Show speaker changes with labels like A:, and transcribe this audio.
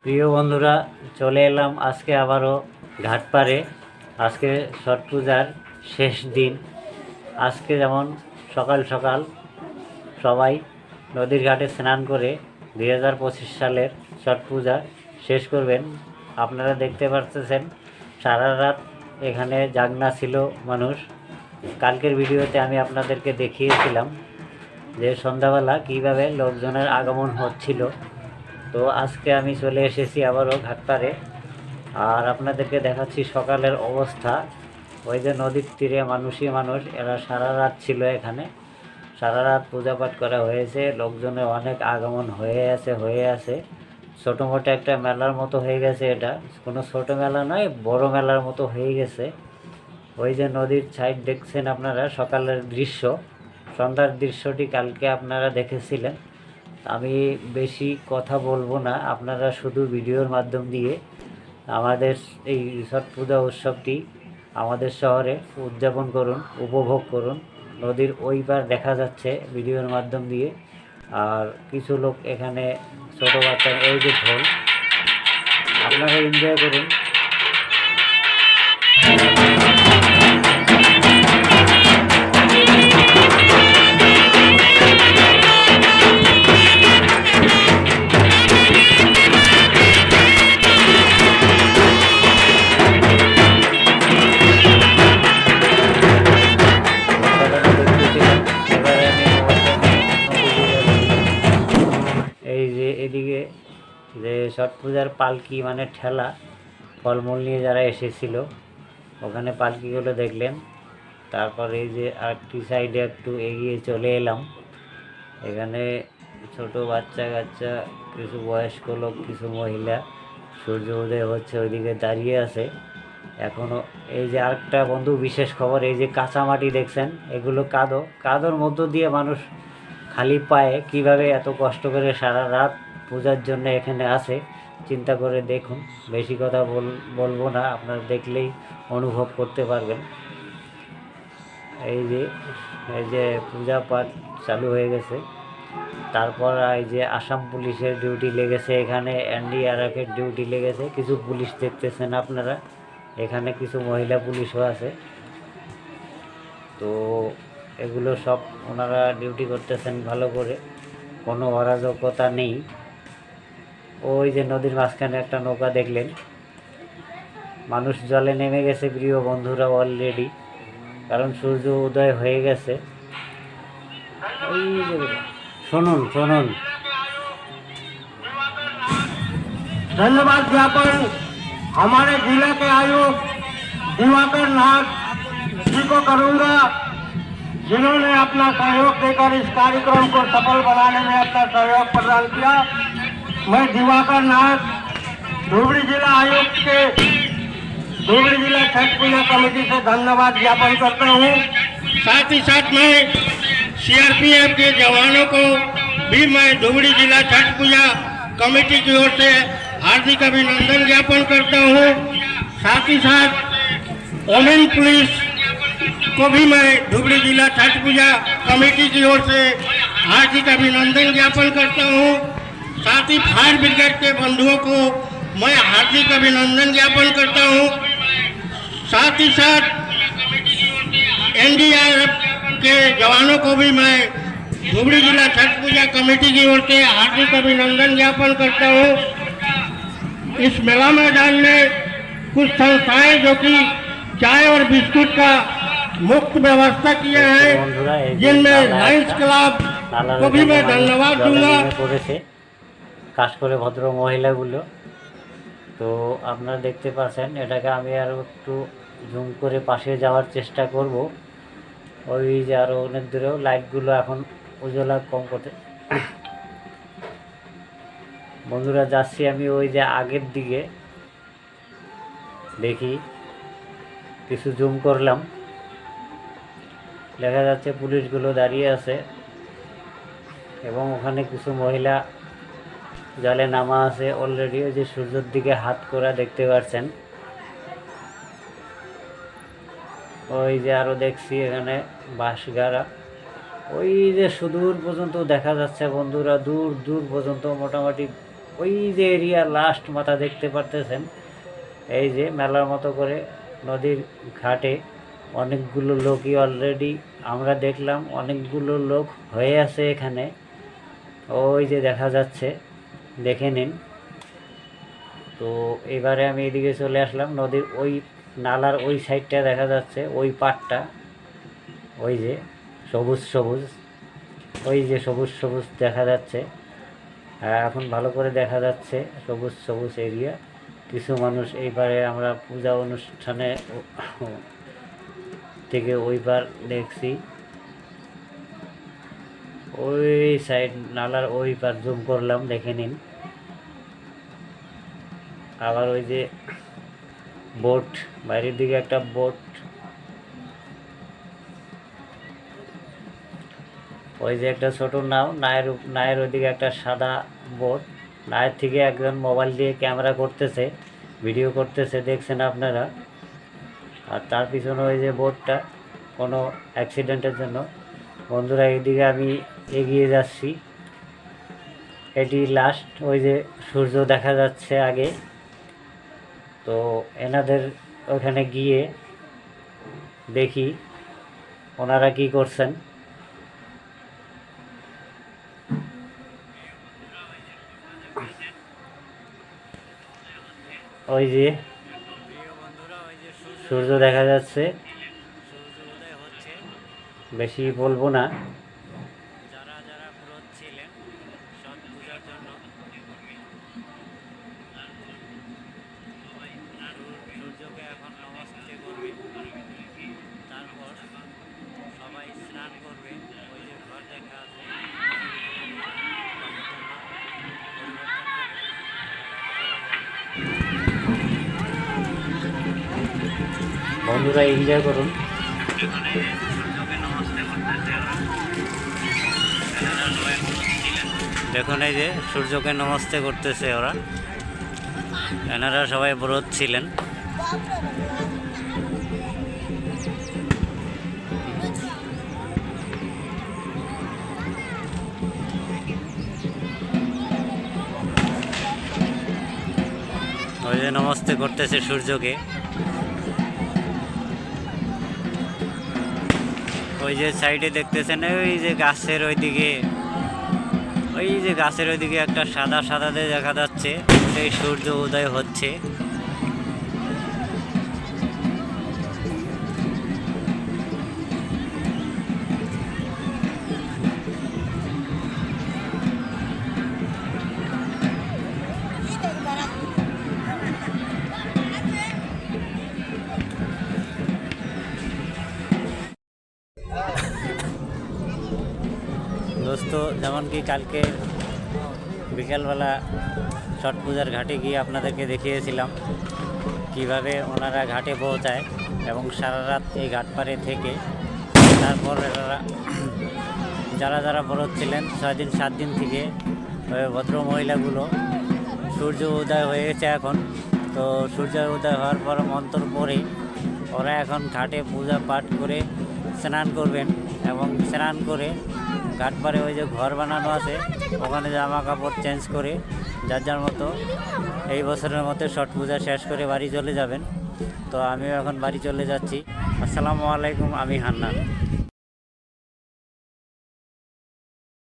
A: প্রিয় বন্ধুরা, চলে এলাম আজকে আবারও ঘাটপাড়ে। আজকে ছট পূজার শেষ দিন। আজকে যেমন সকাল সকাল সবাই নদীর ঘাটে স্নান করে 2025 সালের ছট পূজা শেষ করবেন। আপনারা দেখতে পাচ্ছেন সারা রাত এখানে জাগনা ছিল মানুষ। কালকের ভিডিওতে আমি আপনাদেরকে দেখিয়েছিলাম যে সন্ধ্যাবেলা কীভাবে লোকজনের আগমন হচ্ছিল। তো আজকে আমি চলে এসেছি আবারও ঘাটপাড়ে, আর আপনাদেরকে দেখাচ্ছি সকালের অবস্থা। ওই যে নদীর তীরে মানুষই মানুষ, এরা সারা রাত ছিল এখানে, সারা রাত পূজা পাঠ করা হয়েছে। লোকজনের অনেক আগমন হয়ে আছে। ছোটো মোটো একটা মেলার মতো হয়ে গেছে। এটা কোনো ছোটো মেলা নয়, বড় মেলার মতো হয়ে গেছে। ওই যে নদীর সাইড দেখছেন আপনারা, সকালের দৃশ্য, সন্ধ্যার দৃশ্যটি কালকে আপনারা দেখেছিলেন। আমি বেশি কথা বলবো না, আপনারা শুধু ভিডিওর মাধ্যম দিয়ে আমাদের এই ছট পূজা উৎসবটি আমাদের শহরে উদযাপন করুন, উপভোগ করুন। নদীর ওই পার দেখা যাচ্ছে ভিডিওর মাধ্যম দিয়ে। আর কিছু লোক এখানে ছোটো বাচ্চা, এই যে ঢোল, আপনারা এনজয় করুন। এই যে এদিকে যে ছট পূজার পালকি মানে ঠেলা, ফলমূল নিয়ে যারা এসেছিল ওখানে পালকিগুলো দেখলেন। তারপর এই যে আরেকটি সাইডে একটু এগিয়ে চলে এলাম, এখানে ছোট বাচ্চা কাচ্চা, কিছু বয়স্ক লোক, কিছু মহিলা, সূর্য উদয় হচ্ছে ওইদিকে দাঁড়িয়ে আছে এখনও। এই যে আরেকটা বন্ধু বিশেষ খবর, এই যে কাঁচা মাটি দেখছেন, এগুলো কাদোর মধ্য দিয়ে মানুষ খালি পায়ে কিভাবে এত কষ্ট করে সারা রাত পূজার জন্য এখানে আসে, চিন্তা করে দেখুন। বেশি কথা বলবো না, আপনারা দেখলেই অনুভব করতে পারবেন। এই যে পূজা পাঠ চালু হয়ে গেছে। তারপর এই যে আসাম পুলিশের ডিউটি লেগেছে এখানে, এনডিআরএফের ডিউটি লেগেছে। কিছু পুলিশ দেখতেছেন আপনারা, এখানে কিছু মহিলা পুলিশও আছে। তো এগুলো সব ওনারা ডিউটি করতেছেন ভালো করে, কোনো অরাজকতা নেই। ওই যে নদীর মাঝখানে একটা নৌকা দেখলেন, মানুষ জলে নেমে গেছে প্রিয় বন্ধুরা অলরেডি, কারণ সূর্য উদয় হয়ে গেছে। ওই যে শুনুন।
B: धन्यवाद ज्ञापन हमारे जिला के आयुक्त दिवाकर नाथ जी को करूंगा, जिन्होंने अपना सहयोग देकर इस कार्यक्रम को सफल बनाने में अपना सहयोग प्रदान किया। मैं दिवाकर नाथ धुबरी जिला आयुक्त के धुबरी जिला छठ पूजा कमेटी से धन्यवाद ज्ञापन करता हूं। साथ ही साथ मैं सीआरपीएफ के जवानों को भी मैं धुबरी जिला छठ पूजा कमेटी की ओर से हार्दिक अभिनंदन ज्ञापन करता हूं। साथ ही साथ वोमेन पुलिस को भी मैं धुबरी जिला छठ पूजा कमेटी की ओर से हार्दिक अभिनंदन ज्ञापन करता हूं। साथ ही फायर ब्रिगेड के बंधुओं को मैं हार्दिक अभिनंदन ज्ञापन करता हूं। साथ ही साथ एनडीआरएफ के जवानों को भी मैं धुबरी जिला छठ पूजा कमेटी की ओर से हार्दिक अभिनंदन ज्ञापन करता हूं। इस मेला मैदान में कुछ संस्थाएं जो कि चाय और बिस्कुट का मुफ्त व्यवस्था किए हैं, जिनमें लायंस क्लब को भी मैं धन्यवाद दूंगा।
A: কাজ করে ভদ্র মহিলাগুলো। তো আপনারা দেখতে পাচ্ছেন, এটাকে আমি আরও একটু জুম করে পাশে যাওয়ার চেষ্টা করব। ওই যে আরও অনেক দূরেও লাইটগুলো এখন উজ্জ্বলা কম করতে। বন্ধুরা যাচ্ছি আমি ওই যে আগের দিকে, দেখি কিছু জুম করলাম, দেখা যাচ্ছে পুলিশগুলো দাঁড়িয়ে আছে এবং ওখানে কিছু মহিলা জলে নামা আছে অলরেডি। ওই যে সূর্যের দিকে হাত করা দেখতে পাচ্ছেন। ওই যে আরও দেখছি এখানে বাঁশগাড়া, ওই যে সুদূর পর্যন্ত দেখা যাচ্ছে বন্ধুরা, দূর পর্যন্ত মোটামুটি ওই যে এরিয়া লাস্ট মাথা দেখতে পারতেছেন, এই যে মেলার মতো করে নদীর ঘাটে অনেকগুলো লোকই অলরেডি আমরা দেখলাম, অনেকগুলো লোক হয়ে আছে এখানে। ওই যে দেখা যাচ্ছে, দেখে নিন। তো এবারে আমি এদিকে চলে আসলাম, নদীর ওই নালার ওই সাইডটা দেখা যাচ্ছে, ওই পাড়টা, ওই যে সবুজ সবুজ, ওই যে সবুজ সবুজ দেখা যাচ্ছে। হ্যাঁ, এখন ভালো করে দেখা যাচ্ছে সবুজ সবুজ এরিয়া। কিছু মানুষ এইবারে আমরা পূজা অনুষ্ঠানে থেকে ওইবার দেখছি, ওই সাইড নালার ওই পার জুম করলাম, দেখে নিন। আবার ওই যে বোট, বাইরের দিকে একটা বোট, ওই যে একটা ছোট নাও, নায়ের ওইদিকে একটা সাদা বোট। নায়ের থেকে একজন মোবাইল দিয়ে ক্যামেরা করতেছে, ভিডিও করতেছে, দেখছেন আপনারা। আর তার পিছনে ওই যে বোটটা কোনো অ্যাক্সিডেন্টের জন্য। বন্ধুরা, এইদিকে আমি এগিয়ে যাচ্ছি, এটি লাস্ট। ওই যে সূর্য দেখা যাচ্ছে আগে। তো এনাদের ওখানে গিয়ে দেখি ওনারা কি করছেন। ওই যে সূর্য দেখা যাচ্ছে, বেশি বলবো না। যারা যারা ব্রত ছিলেন ছট পূজার জন্য, সূর্যকে এখন নমস্তে করবে, তারপর সবাই স্নান করবে। ওই যে ঘর দেখা আছে, বন্ধুরা এনজয় করুন। দেখুন, এই যে সূর্যকে নমস্তে করতেছে ওরা, এনারা সবাই ব্রত ছিলেন। ওই যে নমস্তে করতেছে সূর্যকে। ওই যে সাইডে দেখতেছেন, ওই যে গাছের ওইদিকে, ওই যে গাছের ওইদিকে একটা সাদা সাদাতে দেখা যাচ্ছে, ওটাই সূর্য উদয় হচ্ছে। দোস্ত, যেমন কি কালকে বিকালবেলা ছট পূজার ঘাটে গিয়ে আপনাদেরকে দেখিয়েছিলাম কিভাবে ওনারা ঘাটে পৌঁছায় এবং সারা রাত এই ঘাট পাড়ে থেকে তারপর এনারা যারা যারা ব্রত ছিলেন 6 দিন 7 দিন থেকে, ওই ভদ্র মহিলাগুলো, সূর্য উদয় হয়ে গেছে এখন। তো সূর্য উদয় হওয়ার পর মন্ত্র পড়ে ওরা এখন ঘাটে পূজা পাঠ করে স্নান করবেন, এবং স্নান করে ঘাট পাড়ে ওই যে ঘর বানানো আছে, ওখানে জামা কাপড় চেঞ্জ করে যার যার মতো এই বছরের মতো ছট পূজা শেষ করে বাড়ি চলে যাবেন। তো আমিও এখন বাড়ি চলে যাচ্ছি। আসসালামু আলাইকুম, আমি হান্নান।